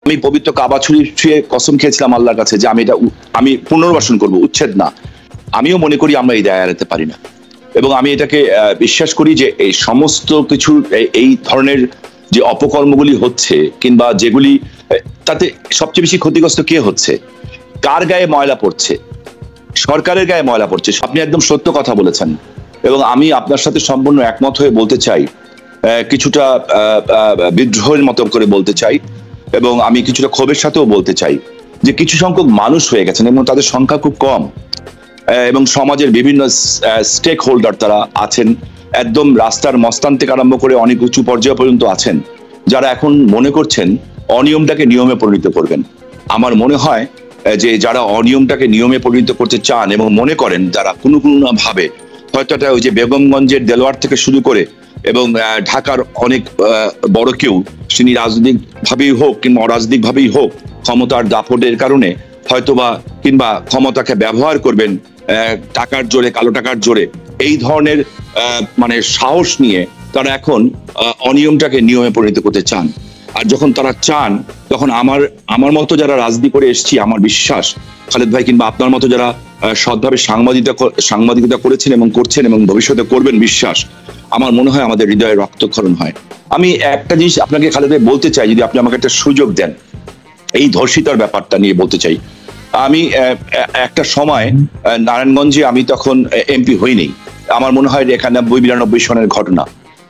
আমি পবিত্র কাবা ছুঁয়ে কসম খেয়েছিলাম আল্লাহর কাছে যে আমি পুনর্বাসন করব, উচ্ছেদ না। আমিও মনে করি আমরা এই দায় এড়াতে পারি না, এবং আমি এটাকে বিশ্বাস করি যে এই সমস্ত কিছু এই ধরনের যে অপকর্মগুলি হচ্ছে কিংবা যেগুলি, তাতে সবচেয়ে বেশি ক্ষতিগ্রস্ত কে হচ্ছে? কার গায়ে ময়লা পড়ছে? সরকারের গায়ে ময়লা পড়ছে। আপনি একদম সত্য কথা বলেছেন, এবং আমি আপনার সাথে সম্পূর্ণ একমত হয়ে বলতে চাই, কিছুটা বিদ্রোহের মতো করে বলতে চাই, এবং আমি কিছুটা ক্ষোভের সাথেও বলতে চাই যে কিছু সংখ্যক মানুষ হয়ে গেছেন এবং তাদের সংখ্যা খুব কম, এবং সমাজের বিভিন্ন স্টেক হোল্ডার তারা আছেন, একদম রাস্তার মস্তান থেকে আরম্ভ করে অনেক উঁচু পর্যায় পর্যন্ত আছেন, যারা এখন মনে করছেন অনিয়মটাকে নিয়মে পরিণত করবেন। আমার মনে হয় যে যারা অনিয়মটাকে নিয়মে পরিণত করতে চান এবং মনে করেন, যারা কোনো ভাবে হয়তো ওই যে বেগমগঞ্জের দেলোয়ার থেকে শুরু করে এবং ঢাকার অনেক বড় কেউ, তিনি রাজনৈতিক ভাবেই হোক কিংবা অরাজনৈতিক ভাবেই হোক ক্ষমতার দাপটের কারণে হয়তোবা কিংবা ক্ষমতাকে ব্যবহার করবেন টাকার জোরে, কালো টাকার জোরে, এই ধরনের মানে সাহস নিয়ে তারা এখন অনিয়মটাকে নিয়মে পরিণত করতে চান। আর যখন তারা চান, তখন আমার মতো যারা রাজনীতি করে এসেছি, আমার বিশ্বাস খালেদ ভাই কিংবা আপনার মতো যারা সৎভাবে সাংবাদিকতা করেছেন এবং করছেন এবং ভবিষ্যতে করবেন, বিশ্বাস আমার মনে হয় আমাদের হৃদয়ে রক্তক্ষরণ হয়। আমি একটা জিনিস আপনাকে খালেদ ভাই বলতে চাই, যদি আপনি আমাকে একটা সুযোগ দেন, এই ধর্ষিতার ব্যাপারটা নিয়ে বলতে চাই। আমি একটা সময় নারায়ণগঞ্জে, আমি তখন এমপি হইনি, আমার মনে হয় 91-92 সনের ঘটনা।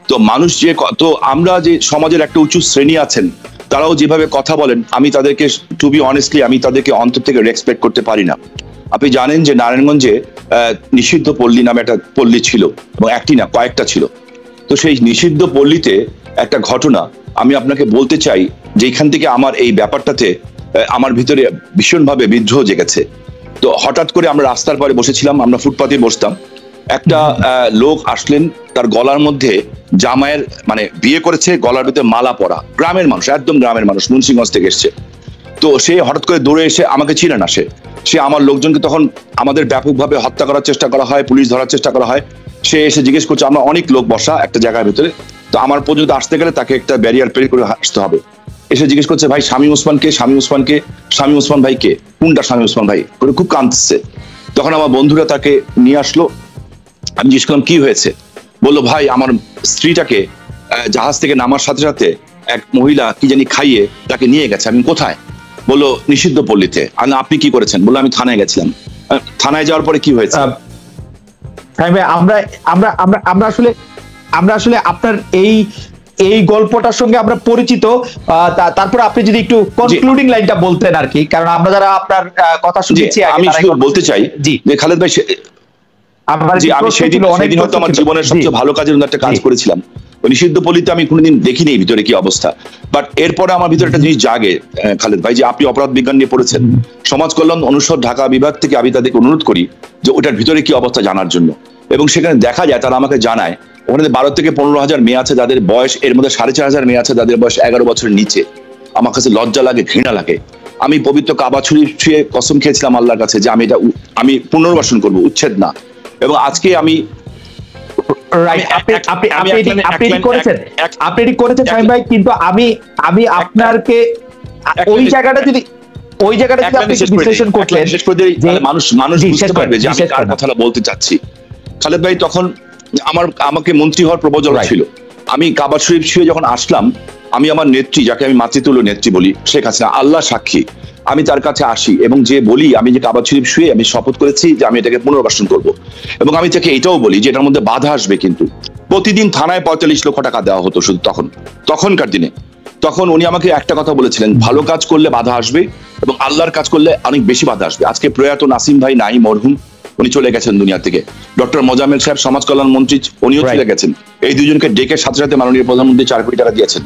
তো মানুষ যে তো আমরা যে সমাজের একটা উঁচু শ্রেণী আছেন, তারাও যেভাবে কথা বলেন, আমি তাদেরকে টু বি অনেস্টলি আমি তাদেরকে অন্তর থেকে রেসপেক্ট করতে পারি না। আপনি জানেন যে নারায়ণগঞ্জে নিষিদ্ধ পল্লী নামে একটা পল্লী ছিল, এবং একটি না কয়েকটা ছিল। তো সেই নিষিদ্ধ পল্লীতে একটা ঘটনা আমি আপনাকে বলতে চাই, যে এখান থেকে আমার এই ব্যাপারটাতে আমার ভিতরে ভীষণভাবে বিদ্রোহ জেগেছে। তো হঠাৎ করে আমরা রাস্তার পরে বসেছিলাম, আমরা ফুটপাতে বসতাম, একটা লোক আসলেন, তার গলার মধ্যে জামাইয়ের মানে বিয়ে করেছে, গলার ভিতরে মালা পরা, গ্রামের মানুষ, একদম গ্রামের মানুষ, মুন্সিগঞ্জ থেকে এসছে। তো সে হঠাৎ করে দৌড়ে এসে, আমাকে চিনে না সে আমার লোকজনকে, তখন আমাদের ব্যাপকভাবে হত্যা করার চেষ্টা করা হয়, পুলিশ ধরার চেষ্টা করা হয়। সে এসে জিজ্ঞেস করছে, আমরা অনেক লোক বসা একটা জায়গার ভিতরে, তো আমার পর্যন্ত আসতে গেলে তাকে একটা ব্যারিয়ার পেরিয়ে করে আসতে হবে। এসে জিজ্ঞেস করছে, ভাই শামীম ওসমানকে, শামীম ওসমান ভাই কে, কোনটা শামীম ওসমান ভাই, করে খুব কাঁদছে। তখন আমার বন্ধুরা তাকে নিয়ে আসলো। আমি জিজ্ঞেস করলাম কি হয়েছে? বললো, ভাই আমার স্ত্রীটাকে জাহাজ থেকে নামার সাথে সাথে এক মহিলা কি জানি খাইয়ে তাকে নিয়ে গেছে। আমি কোথায়? বললো নিষিদ্ধ পল্লীতে। আপনি কি করেছেন? বললো আমি থানায় গেছিলাম। থানায় যাওয়ার পরে কি হয়েছে? আমরা আসলে আপনার এই গল্পটার সঙ্গে আমরা পরিচিত। তারপর আপনি যদি একটু কনক্লুডিং লাইনটা বলতেন আর কি, কারণ আমরা যারা আপনার কথা শুনেছি, আমি শুধু বলতে চাই যে খালেদ ভাই, আমি সেদিন হয়তো আমার জীবনের সবচেয়ে ভালো কাজের একটা কাজ করেছিলাম। নিষিদ্ধ পল্লীতে আমি কোনোদিন দেখিনি ভিতরে কি অবস্থা, বাট এরপরে আমার ভিতরে একটা জিনিস জাগে খালেদ ভাই, যে আপনি অপরাধ বিজ্ঞান নিয়ে পড়েছেন, সমাজ কল্যাণ অনুষদ ঢাকা বিভাগ থেকে আমি তাদেরকে অনুরোধ করি যে ওটার ভিতরে কি অবস্থা জানার জন্য। এবং সেখানে দেখা যায়, তারা আমাকে জানায় ওখানে 12 থেকে 15,000 মেয়ে আছে যাদের বয়স, এর মধ্যে 4,500 মেয়ে আছে যাদের বয়স 11 বছরের নিচে। আমার কাছে লজ্জা লাগে, ঘৃণা লাগে। আমি পবিত্র কাবা ছুঁয়ে কসম খেয়েছিলাম আল্লাহর কাছে যে আমি পুনর্বাসন করব, উচ্ছেদ না। এবং আজকে আমি আপনি করেছেন শামীম ভাই, কিন্তু আমি আপনাকে ওই জায়গাটা যদি আপনি বিশ্লেষণ করতেন, মানুষ বুঝতে পারবে যে আমি কার কথাটা বলতে চাচ্ছি। খালেদ ভাই, তখন আমাকে মন্ত্রী হওয়ার প্রবচনা ছিল। আমি কাবা শরীফ ছুঁয়ে যখন আসলাম, আমি আমার নেত্রী, যাকে আমি মাতৃতুল্য নেত্রী বলি, শেখ হাসিনা, আল্লাহ সাক্ষী, আমি তার কাছে আসি এবং যে বলি, আমি যে কাবা শরীফ ছুঁয়ে আমি শপথ করেছি যে আমি এটাকে পুনর্বাসন করব। এবং আমি তাকে এটাও বলি যে এটার মধ্যে বাধা আসবে, কিন্তু প্রতিদিন থানায় 45 লক্ষ টাকা দেওয়া হতো শুধু তখনকার দিনে। তখন উনি আমাকে একটা কথা বলেছিলেন, ভালো কাজ করলে বাধা আসবে এবং আল্লাহর কাজ করলে অনেক বেশি বাধা আসবে। আজকে প্রয়াত নাসিম ভাই নাই, মরহুম, উনি চলে গেছেন দুনিয়া থেকে। ডক্টর মোজাম্মেল সাহেব সমাজ কল্যাণ মন্ত্রী, উনিও চলে গেছেন। এই দুজনকে ডেকে সাথে সাথে মাননীয় প্রধানমন্ত্রী 4 কোটি টাকা দিয়েছেন,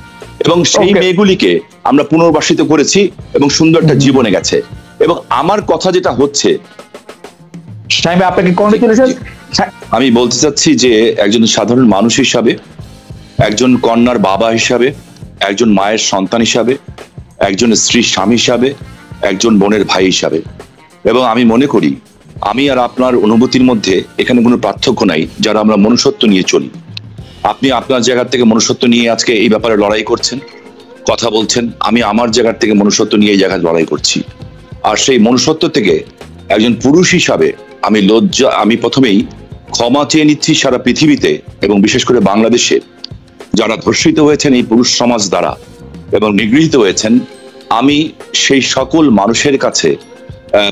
এবং সেই মেয়েগুলিকে আমরা পুনর্বাসিত করেছি এবং সুন্দর একটা জীবনে গেছে। এবং আমার কথা যেটা হচ্ছে, আমি বলতে চাচ্ছি যে একজন সাধারণ মানুষ হিসাবে, একজন কন্যার বাবা হিসাবে, একজন মায়ের সন্তান হিসাবে, একজন স্ত্রীর স্বামী হিসাবে, একজন বোনের ভাই হিসাবে, এবং আমি মনে করি আমি আর আপনার অনুভূতির মধ্যে এখানে কোনো পার্থক্য নাই, যারা আমরা মনুষ্যত্ব নিয়ে চলি। আপনি আপনার জায়গা থেকে মনুষ্যত্ব নিয়ে আজকে এই ব্যাপারে লড়াই করছেন, কথা বলছেন, আমি আমার জায়গা থেকে মনুষ্যত্ব নিয়ে এই জায়গায় লড়াই করছি। আর সেই মনুষ্যত্ব থেকে একজন পুরুষ হিসাবে আমি প্রথমেই ক্ষমা চেয়ে নিচ্ছি সারা পৃথিবীতে এবং বিশেষ করে বাংলাদেশে যারা ধর্ষিত হয়েছেন এই পুরুষ সমাজ দ্বারা এবং নিগৃহীত হয়েছেন। আমি সেই সকল মানুষের কাছে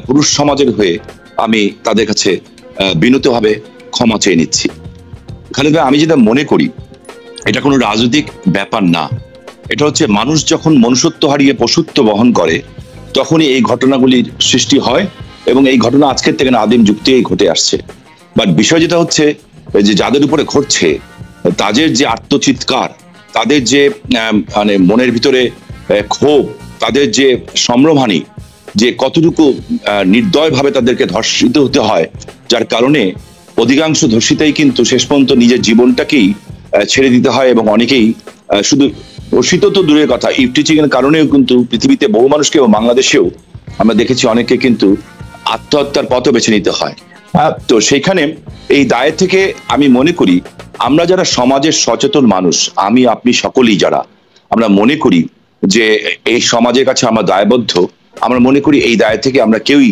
পুরুষ সমাজের হয়ে আমি তাদের কাছে বিনীতভাবে ক্ষমা চেয়ে নিচ্ছি। খালেদ ভাই, আমি যেটা মনে করি এটা কোনো রাজনৈতিক ব্যাপার না, এটা হচ্ছে মানুষ যখন মনুষ্যত্ব হারিয়ে পশুত্ব বহন করে তখনই এই ঘটনাগুলির সৃষ্টি হয় এবং এই ঘটনা আজকের থেকে না, আদিম যুগেই ঘটে আসছে। বাট বিষয় যেটা হচ্ছে যে যাদের উপরে ঘটছে তাদের যে আত্মচিৎকার, তাদের যে মানে মনের ভিতরে ক্ষোভ, তাদের যে সম্ভ্রমহানি, যে কতটুকু নির্দয়ভাবে তাদেরকে ধর্ষিত হতে হয়, যার কারণে অধিকাংশ ধর্ষিতাই কিন্তু শেষ পর্যন্ত নিজের জীবনটাকেই ছেড়ে দিতে হয় এবং অনেকেই শুধু ধর্ষিত তো দূরের কথা, ইফটিচিং এর কারণেও কিন্তু পৃথিবীতে বহু মানুষকে এবং বাংলাদেশেও আমরা দেখেছি অনেকে কিন্তু আত্মহত্যার পথও বেছে নিতে হয়। তো সেইখানে এই দায় থেকে আমি মনে করি আমরা যারা সমাজের সচেতন মানুষ, আমি আপনি সকলেই যারা আমরা মনে করি যে এই সমাজের কাছে আমরা দায়বদ্ধ, আমরা মনে করি এই দায় থেকে আমরা কেউই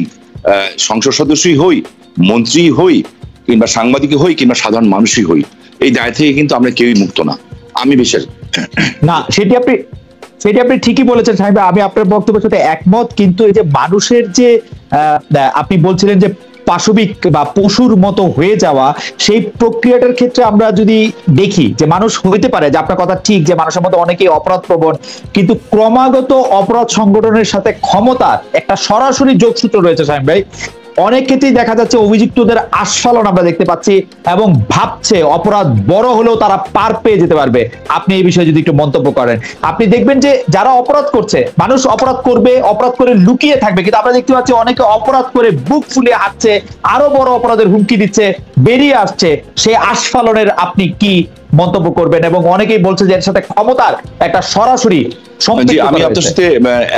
সংসদ সদস্যই হই, মন্ত্রী হই, কিংবা সাংবাদিক হই, কিংবা সাধারণ মানুষই হই, এই দায় থেকে কিন্তু আমরা কেউই মুক্ত না। আমি বিশ্বাস না, সেটি আপনি ঠিকই বলেছেন সাহেব, আমি আপনার বক্তব্যের সাথে একমত। কিন্তু এই যে মানুষের যে আপনি বলছিলেন যে পাশবিক বা পশুর মতো হয়ে যাওয়া, সেই প্রক্রিয়াটার ক্ষেত্রে আমরা যদি দেখি যে মানুষ হইতে পারে, যে আপনার কথা ঠিক যে মানুষের মধ্যে অনেকেই অপরাধ প্রবণ, কিন্তু ক্রমাগত অপরাধ সংগঠনের সাথে ক্ষমতার একটা সরাসরি যোগসূত্র রয়েছে সাহেব ভাই। অনেক ক্ষেত্রেই দেখা যাচ্ছে অভিযুক্তদের আস্ফালন আমরা দেখতে পাচ্ছি এবং ভাবছে অপরাধ বড় হলেও তারা পার পেয়ে যেতে পারবে। আপনি এই বিষয়ে যদি একটু মন্তব্য করেন। আপনি দেখবেন যে যারা অপরাধ করছে, মানুষ অপরাধ করবে, অপরাধ করে লুকিয়ে থাকবে, কিন্তু আমরা দেখতে পাচ্ছি অনেকে অপরাধ করে বুক ফুলিয়ে হাঁটছে, আরো বড় অপরাধের হুমকি দিচ্ছে, বেরিয়ে আসছে। সেই আস্ফালনের আপনি কি মন্তব্য করবেন? এবং অনেকেই বলছে যে এর সাথে ক্ষমতার একটা সরাসরি সম্পৃক্ততা। আমি আপনার সাথে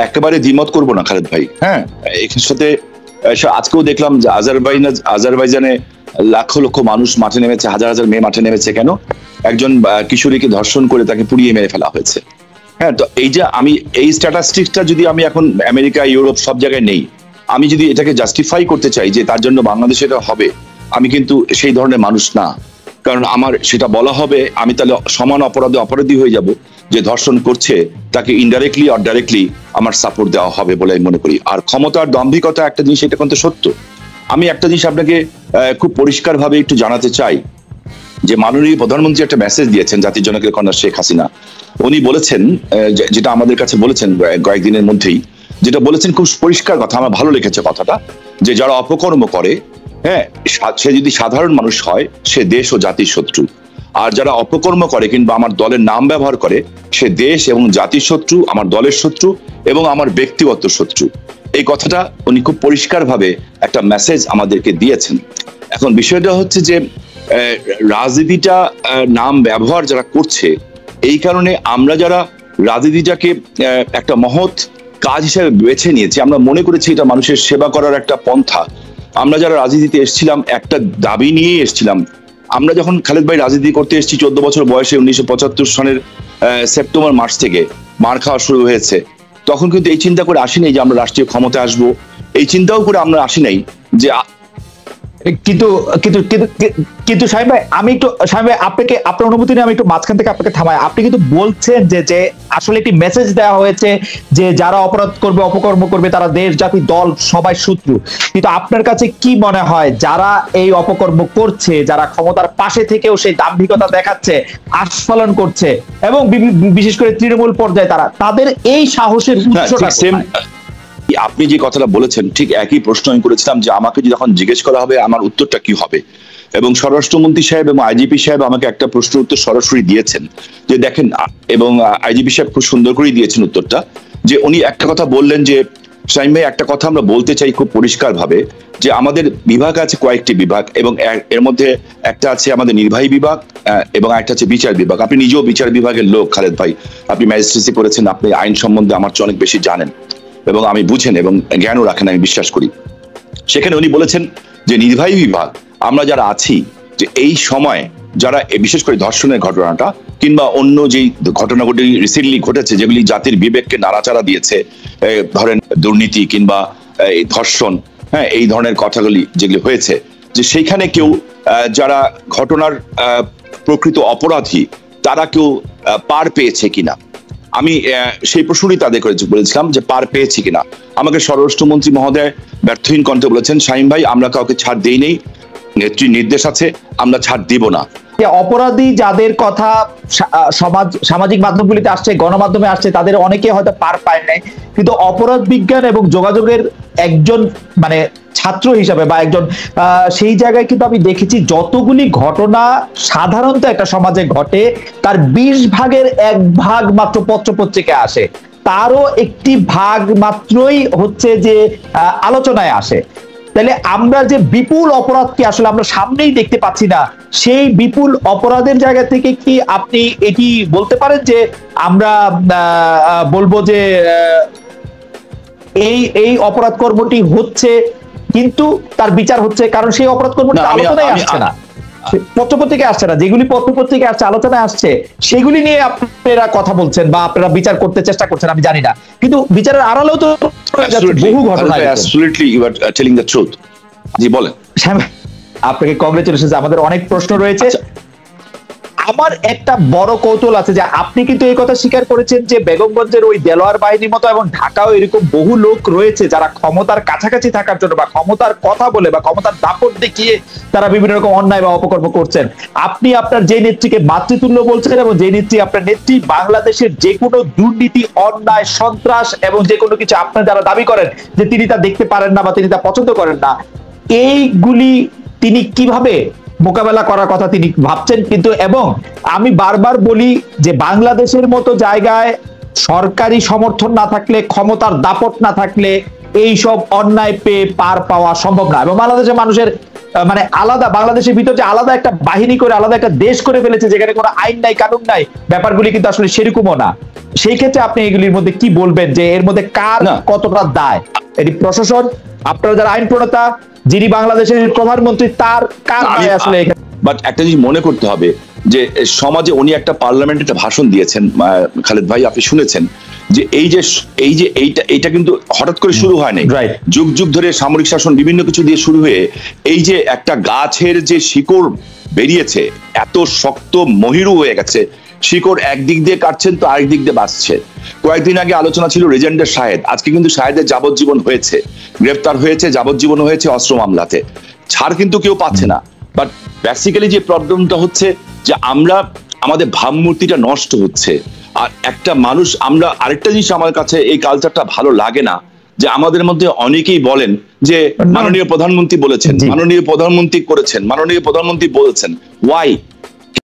একেবারে দ্বিমত করব না খালেদ ভাই। হ্যাঁ, এর সাথে আজকেও দেখলাম যে আজারবাইজানে লাখ লক্ষ মানুষ মাঠে নেমেছে, হাজার হাজার মেয়ে মাঠে নেমেছে। কেন? একজন কিশোরীকে ধর্ষণ করে তাকে পুড়িয়ে মেরে ফেলা হয়েছে। হ্যাঁ, তো এই যে আমি এই স্ট্যাটিস্টিক্সটা যদি আমি এখন আমেরিকা, ইউরোপ সব জায়গায় নেই, আমি যদি এটাকে জাস্টিফাই করতে চাই যে তার জন্য বাংলাদেশে এটা হবে, আমি কিন্তু সেই ধরনের মানুষ না। কারণ আমার সেটা বলা হবে আমি তাহলে সমান অপরাধী হয়ে যাব, যে ধর্ষণ করছে তাকে ইনডাইরেক্টলি অর ডাইরেক্টলি আমার সাপোর্ট দেওয়া হবে বলে আমি মনে করি। আর ক্ষমতার দাম্ভিকতা একটা জিনিস, এটা কিন্তু সত্য। আমি একটা জিনিস আপনাকে খুব পরিষ্কার ভাবে একটু জানাতে চাই যে মাননীয় প্রধানমন্ত্রী একটা মেসেজ দিয়েছেন জাতির জনকের কন্যা শেখ হাসিনা। উনি বলেছেন, যেটা আমাদের কাছে বলেছেন কয়েকদিনের মধ্যেই, যেটা বলেছেন খুব পরিষ্কার কথা, আমার ভালো লেগেছে কথাটা, যে যারা অপকর্ম করে, হ্যাঁ, সে যদি সাধারণ মানুষ হয় সে দেশ ও জাতির শত্রু। আর যারা অপকর্ম করে কিংবা আমার দলের নাম ব্যবহার করে, সে দেশ এবং জাতির শত্রু, আমার দলের শত্রু এবং আমার ব্যক্তিগত শত্রু। এই কথাটা উনি খুব পরিষ্কার ভাবে একটা মেসেজ আমাদেরকে দিয়েছেন। এখন বিষয়টা হচ্ছে যে রাজনীতিটা নাম ব্যবহার যারা করছে, এই কারণে আমরা যারা রাজনীতিটাকে একটা মহৎ কাজ হিসেবে বেছে নিয়েছি, আমরা মনে করেছি এটা মানুষের সেবা করার একটা পন্থা। আমরা যারা রাজনীতিতে এসেছিলাম একটা দাবি নিয়ে এসেছিলাম। আমরা যখন খালেদ ভাই রাজনীতি করতে এসেছি 14 বছর বয়সে, 1975 সনের সেপ্টেম্বর মাস থেকে মার খাওয়া শুরু হয়েছে, তখন কিন্তু এই চিন্তা করে আসি নাই যে আমরা রাষ্ট্রীয় ক্ষমতায় আসবো, এই চিন্তাও করে আমরা আসি নাই যে কিন্তু সাহেব ভাই, আমি একটু সাহেব ভাই আপনাকে, আপনার অনুমতি নিয়ে আমি একটু মাঝখান থেকে আপনাকে থামাই। আপনি কিন্তু বলছেন যে আসলে একটি মেসেজ দেওয়া হয়েছে যে যারা অপরাধ করবে, অপকর্ম করবে, তারা দেশ, জাতি, দল সবাই শত্রু। কিন্তু আপনার কাছে কি মনে হয় যারা এই অপকর্ম করছে, যারা ক্ষমতার পাশে থেকেও সেই দাম্ভিকতা দেখাচ্ছে, আস্ফালন করছে এবং বিশেষ করে তৃণমূল পর্যায়ে তাদের এই সাহসের উৎসটা আপনি যে কথাটা বলেছেন ঠিক একই প্রশ্ন আমি করেছিলাম যে আমাকে যখন জিজ্ঞেস করা হবে আমার উত্তরটা কি হবে, এবং স্বরাষ্ট্রমন্ত্রী সাহেব এবং আইজিপি সাহেব আমাকে একটা প্রশ্ন উত্তর সরাসরি দিয়েছেন যে দেখেন, এবং আইজিপি সাহেব খুব সুন্দর করেই দিয়েছেন উত্তরটা, যে উনি একটা কথা বললেন যে শামীম ভাই একটা কথা আমরা বলতে চাই খুব পরিষ্কার ভাবে, যে আমাদের বিভাগ আছে কয়েকটি বিভাগ, এবং এর মধ্যে একটা আছে আমাদের নির্বাহী বিভাগ এবং একটা আছে বিচার বিভাগ। আপনি নিজেও বিচার বিভাগের লোক খালেদ ভাই, আপনি ম্যাজিস্ট্রেসি করেছেন, আপনি আইন সম্বন্ধে আমার চেয়ে অনেক বেশি জানেন এবং আমি বুঝেন এবং জ্ঞানও রাখেন, আমি বিশ্বাস করি। সেখানে উনি বলেছেন যে নির্বাহী বিভাগ আমরা যারা আছি, যে এই সময় যারা বিশেষ করে ধর্ষণের ঘটনাটা কিংবা অন্য যেই ঘটনাগুলি রিসেন্টলি ঘটেছে যেগুলি জাতির বিবেককে নাড়াচাড়া দিয়েছে, ধরেন দুর্নীতি কিংবা ধর্ষণ, হ্যাঁ, এই ধরনের কথাগুলি যেগুলি হয়েছে, যে সেইখানে কেউ যারা ঘটনার প্রকৃত অপরাধী তারা কেউ পার পেয়েছে কিনা, আমি সেই প্রশ্নই তাদের বলেছিলাম যে পার পেয়েছে কিনা। আমাকে স্বরাষ্ট্রমন্ত্রী মহোদয় ব্যর্থহীন কণ্ঠে বলেছেন, শাহীন ভাই আমরা কাউকে ছাড় দেই নেই, নেত্রীর নির্দেশ আছে, আমরা ছাড় দিব না। অপরাধী যাদের কথা সামাজিক মাধ্যমগুলিতে আসছে, গণমাধ্যমে আসছে, তাদের অনেকে হয়তো পার পায় নাই, কিন্তু অপরাধ বিজ্ঞান এবং যোগাযোগের একজন মানে ছাত্র হিসাবে বা একজন সেই জায়গায় কিন্তু আমি দেখেছি যতগুলি ঘটনা সাধারণত একটা সমাজে ঘটে তার 20 ভাগের 1 ভাগ মাত্র পত্রপত্রিকায় আসে, তারও একটি ভাগ মাত্রই হচ্ছে যে আলোচনায় আসে। তাহলে আমরা যে বিপুল অপরাধকে আসলে আমরা সামনেই দেখতে পাচ্ছি না, সেই বিপুল অপরাধের জায়গা থেকে কি আপনি এটি বলতে পারেন যে আমরা বলবো যে এই অপরাধ কর্মটি হচ্ছে কিন্তু তার বিচার হচ্ছে, কারণ সেই অপরাধ কর্মটি আলোচনায় আসছে না, পত্রপত্রিকায় আসছে না, যেগুলি পত্রপত্রিকায় আসছে, আলোচনায় আসছে, সেগুলি নিয়ে আপনারা কথা বলছেন বা আপনারা বিচার করতে চেষ্টা করছেন আমি জানি না, কিন্তু বিচারের আড়ালেও তো বহু ঘটনা। Absolutely, you are telling the truth. জি বলেন। আপনাকে কংগ্রেচুলেশন, আমাদের অনেক প্রশ্ন রয়েছে। আমার একটা বড় কৌতূহল আছে যে আপনি কিন্তু এই কথা স্বীকার করেছেন যে বেগমগঞ্জের ওই দেলোয়ার বাহিনীর মতো এবং ঢাকাও এরকম বহু লোক রয়েছে যারা ক্ষমতার কাছাকাছি থাকার জন্য বা ক্ষমতার কথা বলে বা ক্ষমতার দাপট দেখিয়ে তারা বিভিন্ন রকম অন্যায় বা অপকর্ম করছেন। আপনি আপনার যে নেত্রীকে মাতৃতুল্য বলছেন এবং যে নেত্রী আপনার নেত্রী বাংলাদেশের যে কোনো দুর্নীতি, অন্যায়, সন্ত্রাস এবং যে কোনো কিছু আপনার যারা দাবি করেন যে তিনি তা দেখতে পারেন না বা তিনি তা পছন্দ করেন না, এইগুলি তিনি কিভাবে মোকাবেলা করার কথা তিনি ভাবছেন। কিন্তু এবং আমি বারবার বলি যে বাংলাদেশের মতো জায়গায় সরকারি সমর্থন না থাকলে, ক্ষমতার দাপট না থাকলে এই সব অন্যায় পেয়ে পার পাওয়া সম্ভব না। এবং বাংলাদেশের মানুষের মানে আলাদা, বাংলাদেশের ভিতর যে আলাদা একটা বাহিনী করে আলাদা একটা দেশ করে ফেলেছে যেখানে কোনো আইন নাই, কানুন নাই, ব্যাপারগুলি কিন্তু আসলে সেরকমও না। সেই ক্ষেত্রে আপনি এগুলির মধ্যে কি বলবেন যে এর মধ্যে কার কতটা দায়? এটি প্রশাসন, আপনারা যারা আইন প্রণেতা, যিনি বাংলাদেশের প্রধানমন্ত্রী, তার কার দায় আসলে? বাট একটা জিনিস মনে করতে হবে যে সমাজে উনি একটা পার্লামেন্টে একটা ভাষণ দিয়েছেন, খালেদ ভাই আপনি শুনেছেন, যে এইটা কিন্তু হঠাৎ করে শুরু হয়নি, যুগ যুগ ধরে সামরিক শাসন বিভিন্ন কিছু দিয়ে শুরু হয়ে এই যে একটা গাছের যে শিকড় বেরিয়েছে এত শক্ত মহিরু হয়ে গেছে, শিকড় একদিক দিয়ে কাটছেন তো আরেক দিক দিয়ে বাঁচছে। কয়েকদিন আগে আলোচনা ছিল রেজেন্ডের শাহেদ, আজকে কিন্তু শাহেদের যাবজ্জীবন হয়েছে, গ্রেফতার হয়েছে, যাবজ্জীবন হয়েছে অস্ত্র মামলাতে, ছাড় কিন্তু কেউ পাচ্ছে না। বাট বেসিক্যালি যে প্রবলেমটা হচ্ছে যে আমরা আমাদের ভাবমূর্তিটা নষ্ট হচ্ছে। আর একটা মানুষ, আমরা আরেকটা জিনিস আমার কাছে এই কালচারটা ভালো লাগে না যে আমাদের মধ্যে অনেকেই বলেন যে মাননীয় প্রধানমন্ত্রী বলেছেন, মাননীয় প্রধানমন্ত্রী করেছেন, মাননীয় প্রধানমন্ত্রী বলেছেন। ওয়াই?